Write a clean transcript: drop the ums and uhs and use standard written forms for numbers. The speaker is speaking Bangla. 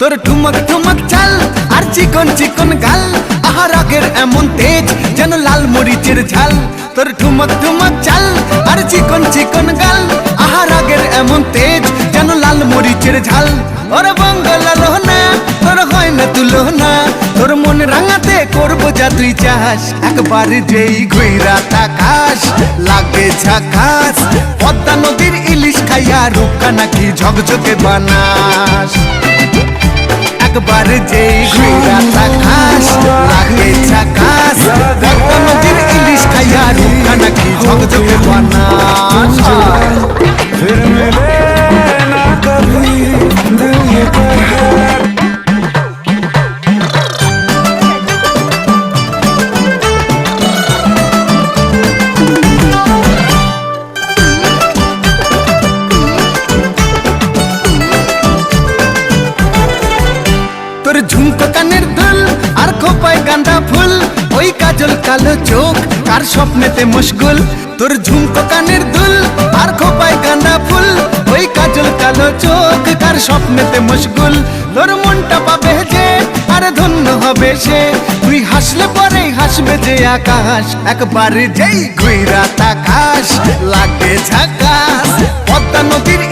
তোর ঠুমক ঠুমক চাল আর চিকন চিকন গাল, আহা রাগের এমন তেজ যেন লাল মরিচের ঝাল। তোর ঠুমক ঠুমক চাল আর চিকন চিকন গাল, আহা রাগের এমন তেজ যেন লাল মরিচের ঝাল। ওরে বঙ্গলাল না তোর হয় না তুলনা, তোর মন রাঙাতে করবো যা তুই চাস। একবার যেই ঘুইরা তাকাস লাগে ঝাকাস, পদ্মা নদীর ইলিশ খাইয়া রূপকা নাকি ঝকঝকে বানাস। একবার যেই ঘুইরা তাকাস লাগে ঝাকাস, পদ্মা নদীর ইলিশ খাইয়া রূপকা নাকি ঝকঝকে বানাস। फिर मिले ना कभी दिल ये कहे। তোর ঝুমকো কানের দুল আর খোপায় গাঁদা ফুল, ওই কাজল কালো চোখ কার স্বপ্নেতে মশগুল। তোর ঝুমকো কানের দুল আর খোপায় গাঁদা ফুল, ওই কাজল কালো চোখ কার স্বপ্নেতে মশগুল। তোর মনটা পাবে যে আর ধন্য হবে সে, তুই হাসলে পরেই হাসবে যে আকাশ। একবার যেই ঘুইরা তাকাস লাগে ঝাকাস, পদ্মা নদীর